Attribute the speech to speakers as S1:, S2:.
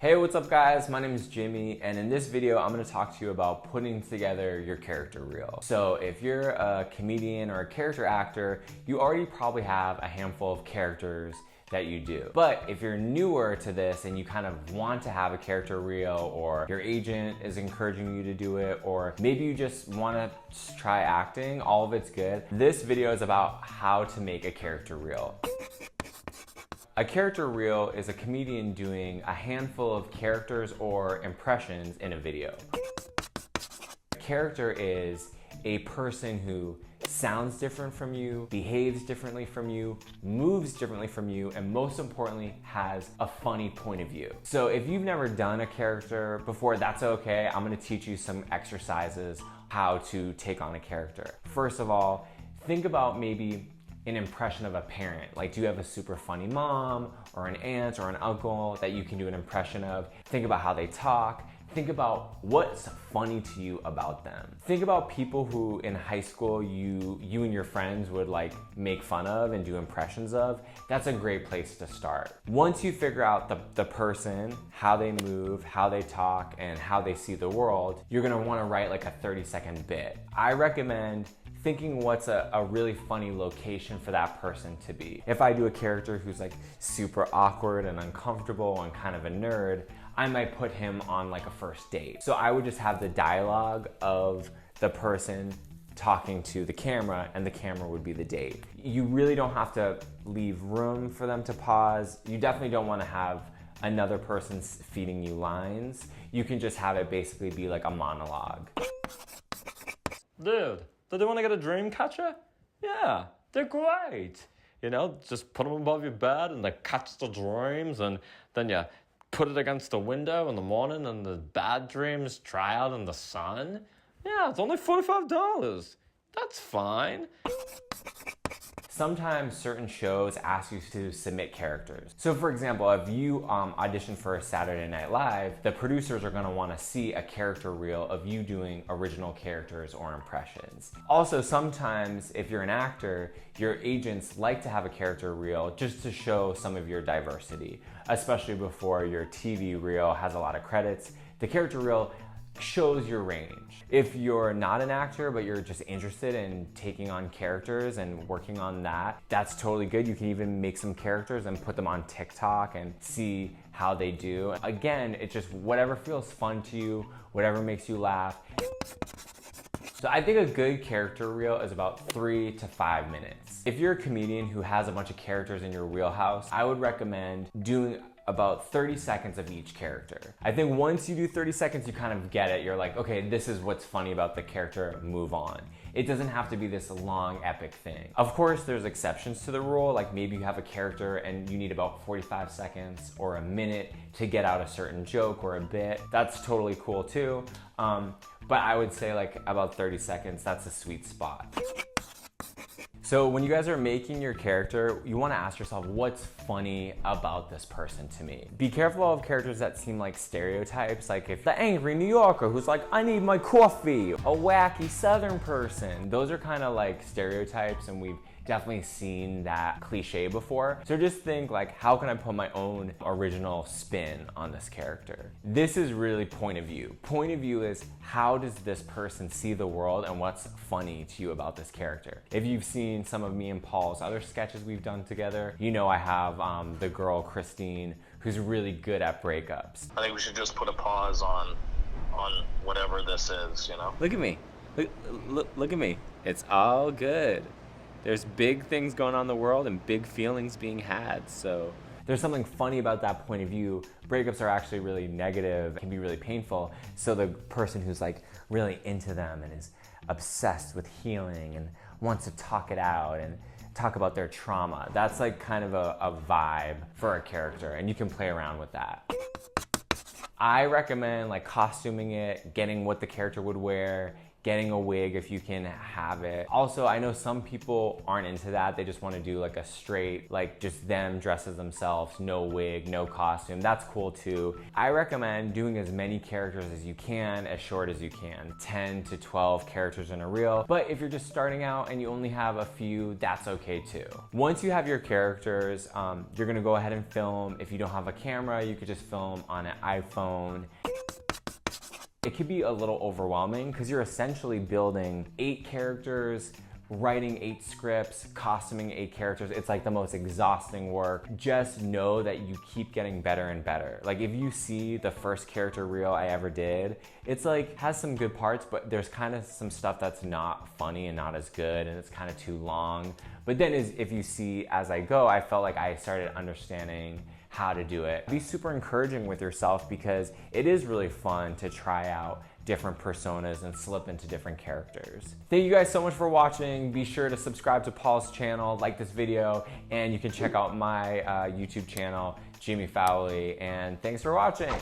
S1: Hey, what's up guys? My name is Jimmy, and in this video I'm going to talk to you about putting together your character reel. So if you're a comedian or a character actor, you already probably have a handful of characters that you do. But if you're newer to this and you kind of want to have a character reel, or your agent is encouraging you to do it, or maybe you just want to try acting, all of it's good. This video is about how to make a character reel. A character reel is a comedian doing a handful of characters or impressions in a video. A character is a person who sounds different from you, behaves differently from you, moves differently from you, and most importantly, has a funny point of view. So if you've never done a character before, that's okay. I'm gonna teach you some exercises how to take on a character. First of all, think about maybe an impression of a parent. Like, do you have a super funny mom or an aunt or an uncle that you can do an impression of? Think about how they talk. Think about what's funny to you about them. Think about people who in high school you and your friends would like make fun of and do impressions of. That's a great place to start. Once you figure out the person, how they move, how they talk, and how they see the world, you're gonna wanna write like a 30-second bit. I recommend thinking what's a really funny location for that person to be. If I do a character who's like super awkward and uncomfortable and kind of a nerd, I might put him on like a first date. So I would just have the dialogue of the person talking to the camera, and the camera would be the date. You really don't have to leave room for them to pause. You definitely don't want to have another person feeding you lines. You can just have it basically be like a monologue.
S2: Dude, do they want to get a dream catcher? Yeah, they're great. You know, just put them above your bed and they catch the dreams, and then you put it against the window in the morning and the bad dreams dry out in the sun. Yeah, it's only $45. That's fine.
S1: Sometimes certain shows ask you to submit characters. So for example, if you audition for a Saturday Night Live, the producers are gonna wanna see a character reel of you doing original characters or impressions. Also, sometimes if you're an actor, your agents like to have a character reel just to show some of your diversity, especially before your TV reel has a lot of credits. The character reel shows your range. If you're not an actor, but you're just interested in taking on characters and working on that, that's totally good. You can even make some characters and put them on TikTok and see how they do. Again, it's just whatever feels fun to you, whatever makes you laugh. So I think a good character reel is about 3 to 5 minutes. If you're a comedian who has a bunch of characters in your wheelhouse, I would recommend doing about 30 seconds of each character. I think once you do 30 seconds, you kind of get it. You're like, okay, this is what's funny about the character, move on. It doesn't have to be this long, epic thing. Of course, there's exceptions to the rule, like maybe you have a character and you need about 45 seconds or a minute to get out a certain joke or a bit. That's totally cool too. But I would say like about 30 seconds, that's a sweet spot. So when you guys are making your character, you want to ask yourself, what's funny about this person to me? Be careful of characters that seem like stereotypes, like if the angry New Yorker who's like, I need my coffee, a wacky Southern person. Those are kind of like stereotypes, and we've definitely seen that cliche before. So just think like, how can I put my own original spin on this character? This is really point of view. Point of view is, how does this person see the world and what's funny to you about this character? If you've seen some of me and Paul's other sketches we've done together, you know I have the girl Christine who's really good at breakups.
S3: I think we should just put a pause on whatever this is, you know?
S1: Look at me. Look at me. It's all good. There's big things going on in the world and big feelings being had, so there's something funny about that point of view. Breakups are actually really negative, can be really painful, so the person who's like really into them and is obsessed with healing and wants to talk it out and talk about their trauma, that's like kind of a vibe for a character, and you can play around with that. I recommend like costuming it, getting what the character would wear, getting a wig if you can have it. Also, I know some people aren't into that. They just want to do like a straight, like just them dressed as themselves, no wig, no costume. That's cool too. I recommend doing as many characters as you can, as short as you can. 10 to 12 characters in a reel. But if you're just starting out and you only have a few, that's okay too. Once you have your characters, you're gonna go ahead and film. If you don't have a camera, you could just film on an iPhone. It could be a little overwhelming because you're essentially building 8 characters, writing 8 scripts, costuming 8 characters. It's like the most exhausting work. Just know that you keep getting better and better. Like if you see the first character reel I ever did, it's like has some good parts, but there's kind of some stuff that's not funny and not as good, and it's kind of too long. But then if you see as I go, I felt like I started understanding how to do it. Be super encouraging with yourself because it is really fun to try out different personas and slip into different characters. Thank you guys so much for watching. Be sure to subscribe to Paul's channel, like this video, and you can check out my YouTube channel, JimmyFowlie, and thanks for watching.